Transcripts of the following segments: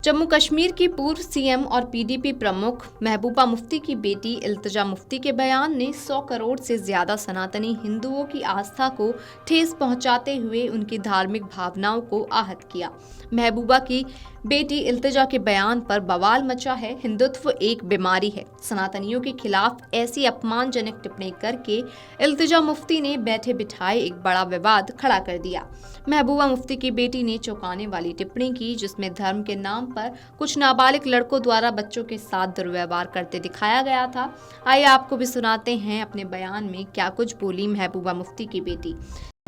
जम्मू कश्मीर की पूर्व सीएम और पीडीपी प्रमुख महबूबा मुफ्ती की बेटी इल्तिजा मुफ्ती के बयान ने 100 करोड़ से ज्यादा सनातनी हिंदुओं की आस्था को ठेस पहुंचाते हुए उनकी धार्मिक भावनाओं को आहत किया। महबूबा की बेटी इल्तिजा के बयान पर बवाल मचा है। हिंदुत्व एक बीमारी है। सनातनियों के खिलाफ ऐसी अपमानजनक टिप्पणी करके इल्तिजा मुफ्ती ने बैठे बिठाए एक बड़ा विवाद खड़ा कर दिया। महबूबा मुफ्ती की बेटी ने चौंकाने वाली टिप्पणी की, जिसमें धर्म के नाम पर कुछ नाबालिग लड़कों द्वारा बच्चों के साथ दुर्व्यवहार करते दिखाया गया था। आइए आपको भी सुनाते हैं अपने बयान में क्या कुछ बोली महबूबा मुफ्ती की बेटी।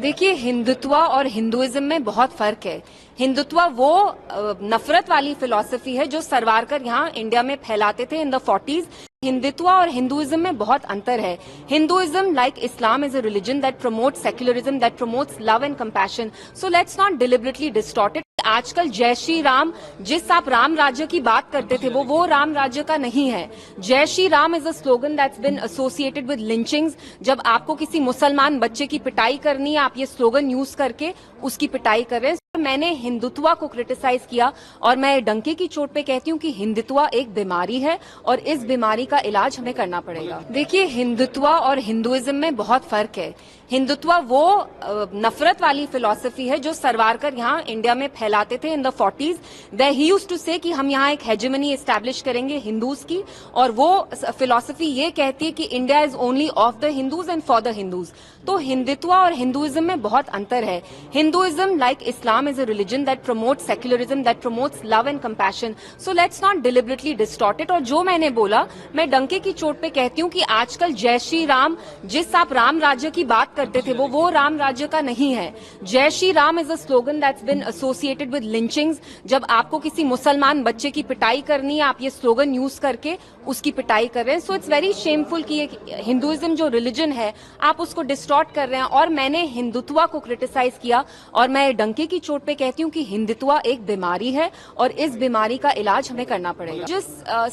देखिए, हिंदुत्व और हिंदुइज्म में बहुत फर्क है। हिंदुत्व वो नफरत वाली फिलॉसफी है जो सरवारकर यहाँ इंडिया में फैलाते थे इन द 40s। हिंदुत्व और हिंदुइज्म में बहुत अंतर है। Hinduism, like Islam, is a religion that promotes secularism, that promotes love and compassion. So let's not deliberately distort it. आजकल जय श्री राम, जिस आप राम राज्य की बात करते थे, वो राम राज्य का नहीं है। जय Shri Ram is a slogan that's bin associated with lynchings. जब आपको किसी मुसलमान बच्चे की पिटाई करनी है, आप ये स्लोगन यूज करके उसकी पिटाई कर रहे हैं। मैंने हिंदुत्व को क्रिटिसाइज किया और मैं डंके की चोट पे कहती हूँ कि हिंदुत्व एक बीमारी है और इस बीमारी का इलाज हमें करना पड़ेगा। देखिए, हिंदुत्व और हिंदुइज्म में बहुत फर्क है। हिंदुत्व वो नफरत वाली फिलॉसफी है जो सरवारकर यहाँ इंडिया में फैलाते थे in the 40s। Where he used to say कि हम यहाँ एक हेजेमनी एस्टैब्लिश करेंगे हिंदूज की, और वो फिलॉसफी ये कहती है कि India is only of the Hindus and for the Hindus. तो हिंदुत्व और हिंदुइज्म में बहुत अंतर है। Hinduism, like Islam, is a religion that promotes secularism, that promotes love and compassion. So let's not deliberately distort it. और जो मैंने बोला, मैं डंके की चोट पे कहती हूँ कि आजकल जय श्री राम, जिस आप राम राज्य की बात करते थे, वो राम राज्य का नहीं है। जय Shri Ram is a slogan that's bin associated with lynchings. जब आपको किसी मुसलमान बच्चे की पिटाई करनी है, आप ये स्लोगन यूज करके उसकी पिटाई कर रहे हैं। सो इट्स वेरी शेमफुल कि हिंदुइज्म जो रिलीजन है, आप उसको डिस्टॉर्ट कर रहे हैं। और मैंने हिंदुत्व को क्रिटिसाइज किया और मैं डंके की चोट पे कहती हूँ कि हिंदुत्व एक बीमारी है और इस बीमारी का इलाज हमें करना पड़ेगा। जिस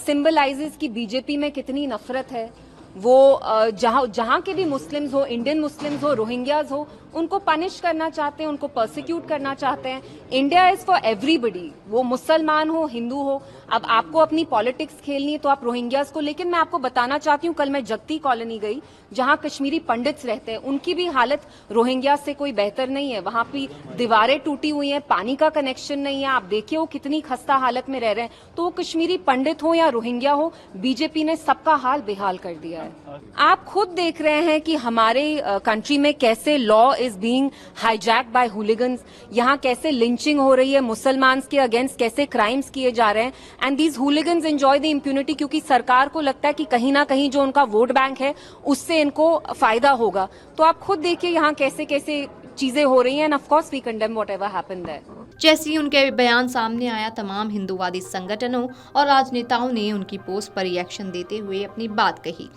सिंबलाइजेस की बीजेपी में कितनी नफरत है, वो जहां के भी मुस्लिम्स हो, इंडियन मुस्लिम्स हो, रोहिंग्याज हो, उनको पनिश करना चाहते हैं, उनको परसिक्यूट करना चाहते हैं। इंडिया इज फॉर एवरीबडी, वो मुसलमान हो, हिंदू हो। अब आपको अपनी पॉलिटिक्स खेलनी है तो आप रोहिंग्याज को, लेकिन मैं आपको बताना चाहती हूँ, कल मैं जगती कॉलोनी गई जहां कश्मीरी पंडित्स रहते हैं, उनकी भी हालत रोहिंग्याज से कोई बेहतर नहीं है। वहां भी दीवारें टूटी हुई हैं, पानी का कनेक्शन नहीं है। आप देखिए वो कितनी खस्ता हालत में रह रहे हैं। तो वो कश्मीरी पंडित हो या रोहिंग्या हो, बीजेपी ने सबका हाल बेहाल कर दिया है। आप खुद देख रहे हैं कि हमारे कंट्री में कैसे law is being hijacked by hooligans. यहाँ कैसे लिंचिंग हो रही है, मुसलमान के अगेंस्ट कैसे क्राइम्स किए जा रहे हैं। And these hooligans enjoy the impunity, क्योंकि सरकार को लगता है कि कहीं ना कहीं जो उनका वोट बैंक है उससे इनको फायदा होगा। तो आप खुद देखिए यहाँ कैसे कैसे चीजें हो रही हैं। And of course we condemn whatever happened there. जैसे ही उनके बयान सामने आया, तमाम हिंदूवादी संगठनों और राजनेताओं ने उनकी पोस्ट पर रिएक्शन देते हुए अपनी बात कही।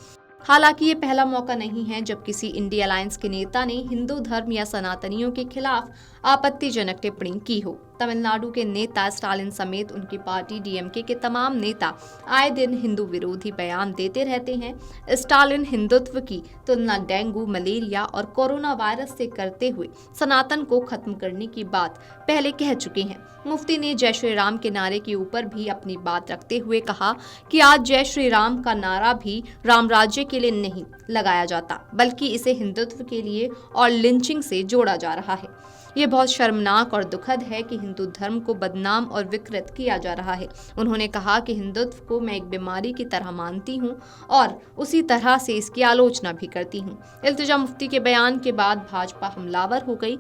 हालांकि ये पहला मौका नहीं है जब किसी इंडिया अलायंस के नेता ने हिंदू धर्म या सनातनियों के खिलाफ आपत्तिजनक टिप्पणी की हो। तमिलनाडु के नेता स्टालिन समेत उनकी पार्टी डीएमके के तमाम नेता आए दिन हिंदू विरोधी बयान देते रहते हैं। स्टालिन हिंदुत्व की तुलना डेंगू, मलेरिया और कोरोना वायरस से करते हुए सनातन को खत्म करने की बात पहले कह चुके हैं। मुफ्ती ने जय श्री राम के नारे के ऊपर भी अपनी बात रखते हुए कहा कि आज जय श्री राम का नारा भी राम राज्य के लिए नहीं लगाया जाता, बल्कि इसे हिंदुत्व के लिए और लिंचिंग से जोड़ा जा रहा है। ये बहुत शर्मनाक और दुखद है कि हिंदू धर्म को बदनाम और विकृत किया जा रहा है। उन्होंने कहा कि हिंदुत्व को मैं एक बीमारी की तरह मानती हूँ और उसी तरह से इसकी आलोचना भी करती हूँ। इल्तिजा मुफ्ती के बयान के बाद भाजपा हमलावर हो गई।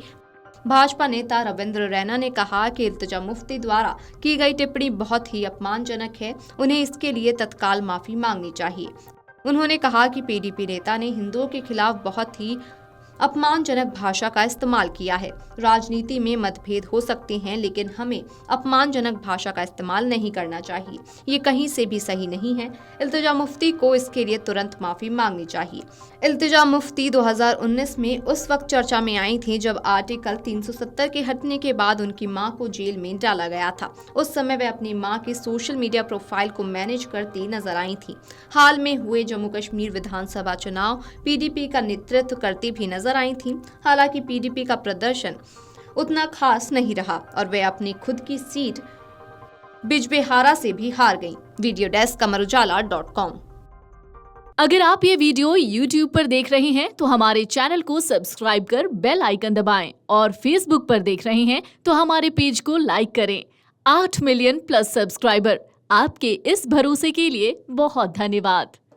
भाजपा नेता रविंद्र रैना ने कहा कि इल्तिजा मुफ्ती द्वारा की गई टिप्पणी बहुत ही अपमानजनक है, उन्हें इसके लिए तत्काल माफी मांगनी चाहिए। उन्होंने कहा कि पीडीपी नेता ने हिंदुओं के खिलाफ बहुत ही अपमानजनक भाषा का इस्तेमाल किया है। राजनीति में मतभेद हो सकते हैं, लेकिन हमें अपमानजनक भाषा का इस्तेमाल नहीं करना चाहिए। ये कहीं से भी सही नहीं है। इल्तिजा मुफ्ती को इसके लिए तुरंत माफी मांगनी चाहिए। इल्तिजा मुफ्ती 2019 में उस वक्त चर्चा में आई थी जब आर्टिकल 370 के हटने के बाद उनकी मां को जेल में डाला गया था। उस समय वे अपनी मां की सोशल मीडिया प्रोफाइल को मैनेज करती नजर आई थी। हाल में हुए जम्मू कश्मीर विधानसभा चुनाव पीडीपी का नेतृत्व करती भी नजर आई थी। हालांकि पीडीपी का प्रदर्शन उतना खास नहीं रहा और वे अपनी खुद की सीट बिजबेहारा से भी हार गईं। Video desk amarujala.com। अगर आप ये वीडियो YouTube पर देख रहे हैं तो हमारे चैनल को सब्सक्राइब कर बेल आइकन दबाएं और Facebook पर देख रहे हैं तो हमारे पेज को लाइक करें। 8 मिलियन प्लस सब्सक्राइबर, आपके इस भरोसे के लिए बहुत धन्यवाद।